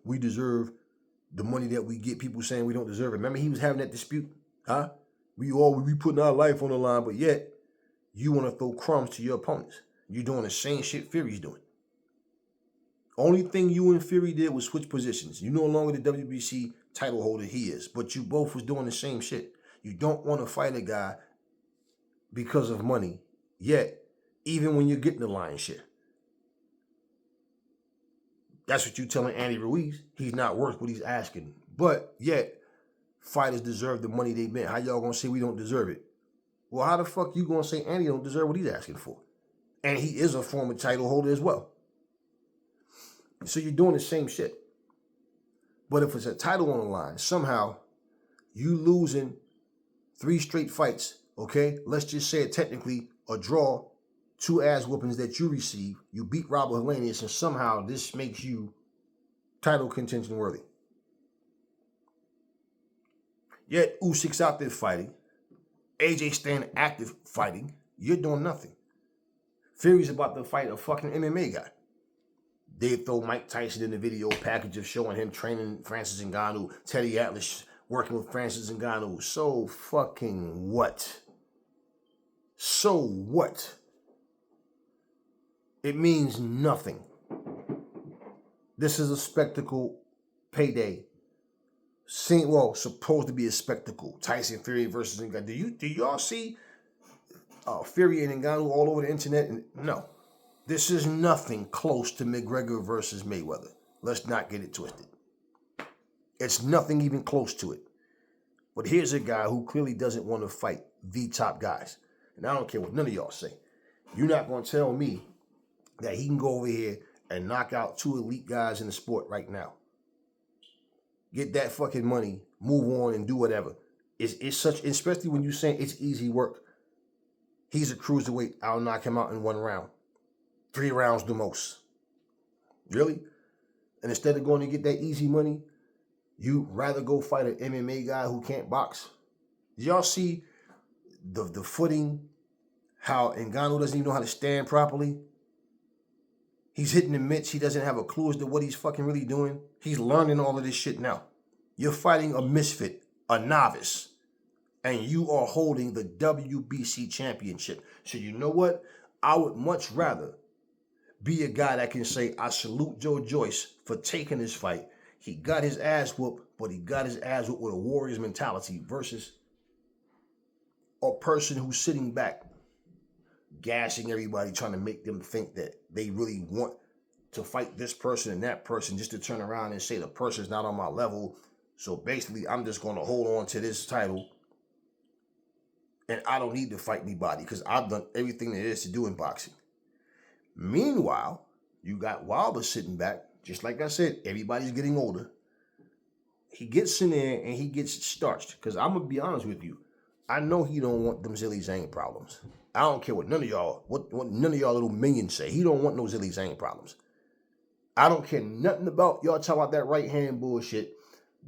We deserve the money that we get. People saying we don't deserve it. Remember he was having that dispute? Huh? We putting our life on the line, but yet you want to throw crumbs to your opponents. You're doing the same shit Fury's doing. Only thing you and Fury did was switch positions. You're no longer the WBC title holder he is, but you both was doing the same shit. You don't want to fight a guy because of money, yet even when you're getting the lion's share. That's what you're telling Andy Ruiz. He's not worth what he's asking. But yet, fighters deserve the money they make. How y'all gonna say we don't deserve it? Well, how the fuck you gonna say Andy don't deserve what he's asking for? And he is a former title holder as well. So you're doing the same shit. But if it's a title on the line, somehow you losing 3 straight fights, okay? Let's just say it technically a draw, 2 ass whoopings that you receive. You beat Robert Helenius, and somehow this makes you title contention worthy. Yet Usyk's out there fighting. AJ staying active fighting. You're doing nothing. Fury's about to fight a fucking MMA guy. They throw Mike Tyson in the video package of showing him training Francis Ngannou, Teddy Atlas working with Francis Ngannou. So fucking what? So what? It means nothing. This is a spectacle payday. Supposed to be a spectacle. Tyson Fury versus Ngannou. Do y'all see Fury and Ngannou all over the internet. And no, this is nothing close to McGregor versus Mayweather. Let's not get it twisted. It's nothing even close to it. But here's a guy who clearly doesn't want to fight the top guys. And I don't care what none of y'all say. You're not going to tell me that he can go over here and knock out 2 elite guys in the sport right now. Get that fucking money, move on and do whatever. It's such, especially when you're saying it's easy work. He's a cruiserweight. I'll knock him out in 1 round. 3 rounds the most. Really? And instead of going to get that easy money, you rather go fight an MMA guy who can't box? Did y'all see the footing, how Ngannou doesn't even know how to stand properly? He's hitting the mitts. He doesn't have a clue as to what he's fucking really doing. He's learning all of this shit now. You're fighting a misfit, a novice, and you are holding the WBC championship. So you know what? I would much rather be a guy that can say, I salute Joyce for taking this fight. He got his ass whooped, but he got his ass whooped with a warrior's mentality versus a person who's sitting back, gassing everybody, trying to make them think that they really want to fight this person and that person just to turn around and say the person's not on my level. So basically, I'm just going to hold on to this title and I don't need to fight anybody because I've done everything there is to do in boxing. Meanwhile, you got Wilder sitting back. Just like I said, everybody's getting older. He gets in there and he gets starched. Because I'm going to be honest with you. I know he don't want them Zilly Zhang problems. I don't care what none of y'all, what none of y'all little minions say. He don't want no Zilly Zhang problems. I don't care nothing about y'all talking about that right hand bullshit.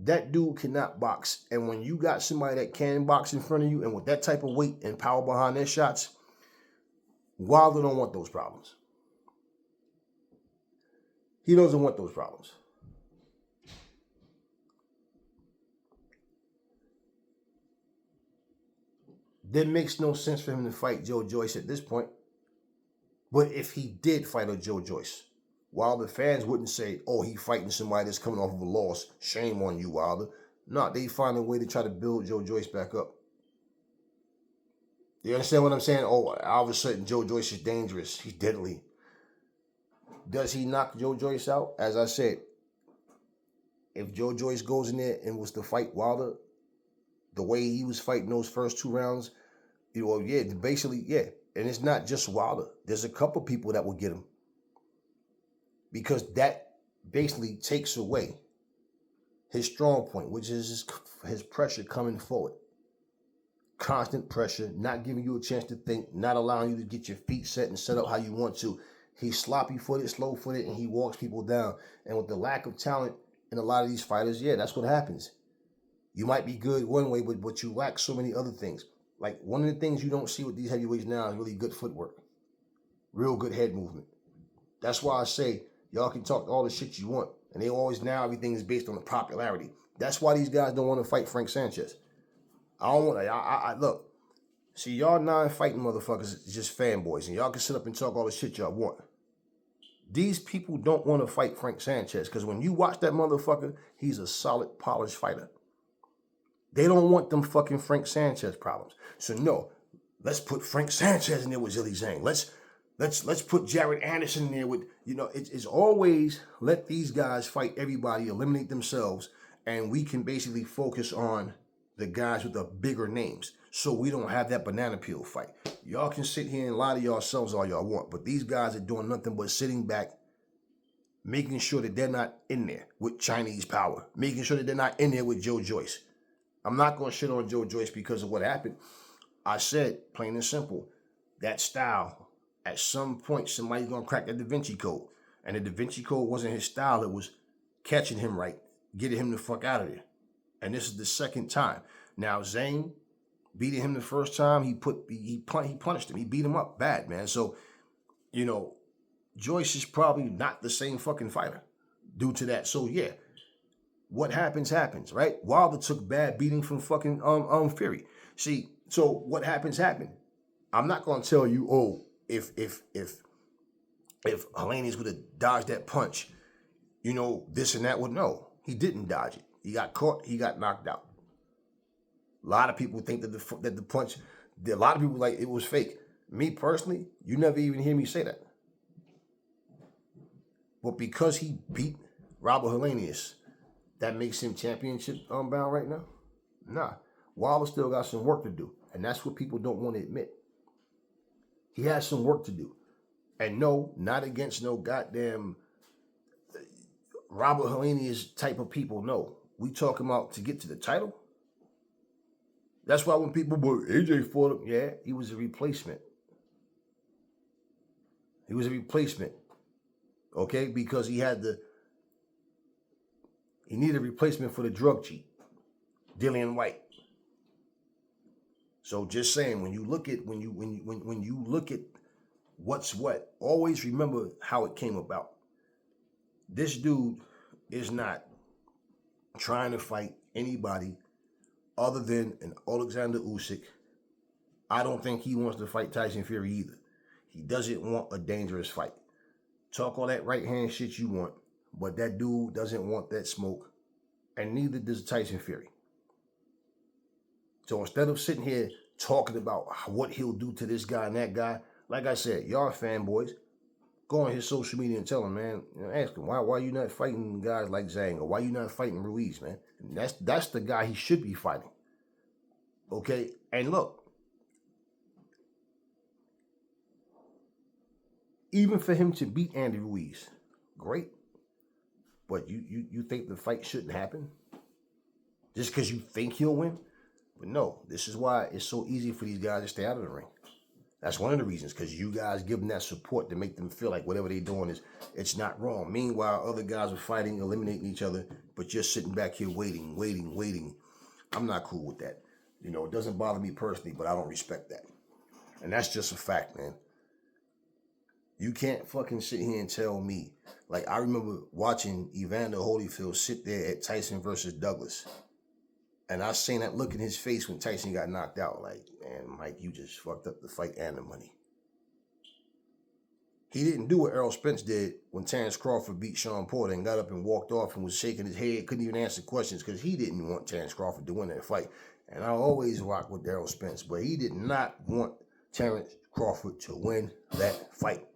That dude cannot box. And when you got somebody that can box in front of you and with that type of weight and power behind their shots, Wilder don't want those problems. He doesn't want those problems. That makes no sense for him to fight Joyce at this point. But if he did fight a Joyce, Wilder fans wouldn't say, oh, he fighting somebody that's coming off of a loss. Shame on you, Wilder. No, they find a way to try to build Joyce back up. You understand what I'm saying? Oh, all of a sudden, Joyce is dangerous. He's deadly. Does he knock Joyce out? As I said, if Joyce goes in there and was to fight Wilder, the way he was fighting those first 2 rounds, basically. And it's not just Wilder. There's a couple people that will get him. Because that basically takes away his strong point, which is his pressure coming forward. Constant pressure, not giving you a chance to think, not allowing you to get your feet set and set up how you want to. He's sloppy-footed, slow-footed, and he walks people down. And with the lack of talent in a lot of these fighters, that's what happens. You might be good one way, but you lack so many other things. Like, one of the things you don't see with these heavyweights now is really good footwork. Real good head movement. That's why I say, y'all can talk all the shit you want. And they always, now everything is based on the popularity. That's why these guys don't want to fight Frank Sanchez. I don't want, look. See, y'all non-fighting motherfuckers is just fanboys, and y'all can sit up and talk all the shit y'all want. These people don't want to fight Frank Sanchez, because when you watch that motherfucker, he's a solid, polished fighter. They don't want them fucking Frank Sanchez problems. So no, let's put Frank Sanchez in there with Zilly Zhang. Let's put Jared Anderson in there with, it's always let these guys fight everybody, eliminate themselves, and we can basically focus on the guys with the bigger names. So we don't have that banana peel fight. Y'all can sit here and lie to yourselves all y'all want, but these guys are doing nothing but sitting back, making sure that they're not in there with Chinese power, making sure that they're not in there with Joyce. I'm not going to shit on Joyce because of what happened. I said, plain and simple, that style, at some point, somebody's going to crack the Da Vinci Code. And the Da Vinci Code wasn't his style. It was catching him right, getting him the fuck out of there. And this is the second time. Now, Zhang beating him the first time, he punished him. He beat him up bad, man. So, Joyce is probably not the same fucking fighter due to that. So, what happens, right? Wilder took bad beating from fucking Fury. See, so what happens. I'm not going to tell you, if Helenius would have dodged that punch, this and that would. No, he didn't dodge it. He got caught. He got knocked out. A lot of people think that the punch, a lot of people like it was fake. Me personally, you never even hear me say that. But because he beat Robert Helenius, that makes him championship bound right now? Nah. Wilder still got some work to do. And that's what people don't want to admit. He has some work to do. And no, not against no goddamn Robert Helenius type of people. No. We talking about to get to the title? That's why when people were AJ fought him, yeah, he was a replacement. He was a replacement. Okay? Because he needed a replacement for the drug cheat, Dillian White. So just saying, when you look at what's what, always remember how it came about. This dude is not trying to fight anybody other than an Alexander Usyk. I don't think he wants to fight Tyson Fury either. He doesn't want a dangerous fight. Talk all that right hand shit you want, but that dude doesn't want that smoke, and neither does Tyson Fury. So instead of sitting here talking about what he'll do to this guy and that guy, like I said, y'all fanboys, go on his social media and tell him, man, ask him, why you not fighting guys like Zhang, or why you not fighting Ruiz, man? And that's the guy he should be fighting. Okay? And look, even for him to beat Andy Ruiz, great. But you think the fight shouldn't happen? Just because you think he'll win? But no, this is why it's so easy for these guys to stay out of the ring. That's one of the reasons, because you guys give them that support to make them feel like whatever they're doing it's not wrong. Meanwhile, other guys are fighting, eliminating each other, but you're sitting back here waiting. I'm not cool with that. You know, it doesn't bother me personally, but I don't respect that. And that's just a fact, man. You can't fucking sit here and tell me. Like, I remember watching Evander Holyfield sit there at Tyson versus Douglas. And I seen that look in his face when Tyson got knocked out. Like, man, Mike, you just fucked up the fight and the money. He didn't do what Errol Spence did when Terrence Crawford beat Sean Porter and got up and walked off and was shaking his head, couldn't even answer questions because he didn't want Terrence Crawford to win that fight. And I always rock with Errol Spence, but he did not want Terrence Crawford to win that fight.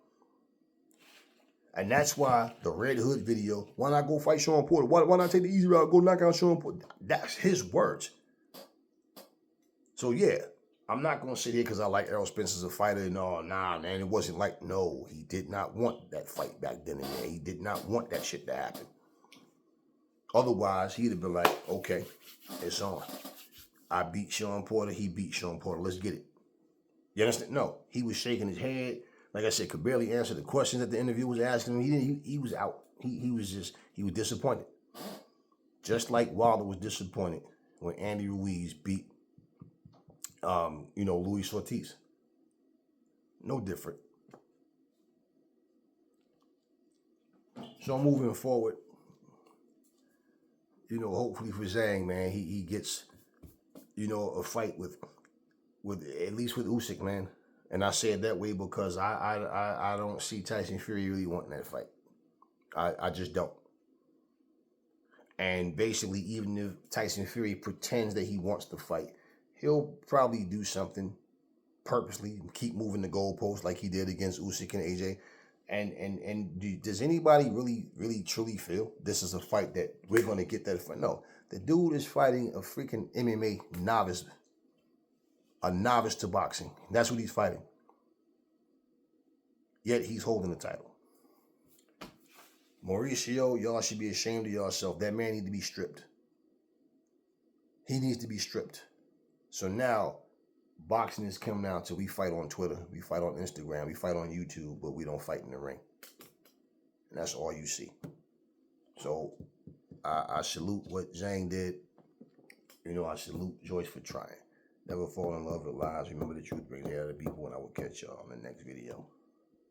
And that's why the Red Hood video, why not go fight Sean Porter? Why not take the easy route, go knock out Sean Porter? That's his words. So yeah, I'm not going to sit here because I like Errol Spence as a fighter. No, nah, man, it wasn't like, no, he did not want that fight back then. And he did not want that shit to happen. Otherwise, he'd have been like, okay, it's on. I beat Sean Porter, he beat Sean Porter, let's get it. You understand? No, he was shaking his head. Like I said, could barely answer the questions that the interviewer was asking him. He was out. He was disappointed. Just like Wilder was disappointed when Andy Ruiz beat, Luis Ortiz. No different. So moving forward, hopefully for Zhang, man, he gets, a fight with at least with Usyk, man. And I say it that way because I don't see Tyson Fury really wanting that fight. I just don't. And basically, even if Tyson Fury pretends that he wants to fight, he'll probably do something purposely, keep moving the goalposts like he did against Usyk and AJ. And does anybody really truly feel this is a fight that we're going to get that fight? No. The dude is fighting a freaking MMA novice. A novice to boxing. That's what he's fighting. Yet he's holding the title. Mauricio, y'all should be ashamed of yourself. That man needs to be stripped. He needs to be stripped. So now, boxing is coming down to we fight on Twitter, we fight on Instagram, we fight on YouTube, but we don't fight in the ring. And that's all you see. So, I salute what Zhang did. I salute Joyce for trying. Never fall in love with lies. Remember the truth brings the other people, and I will catch y'all in the next video.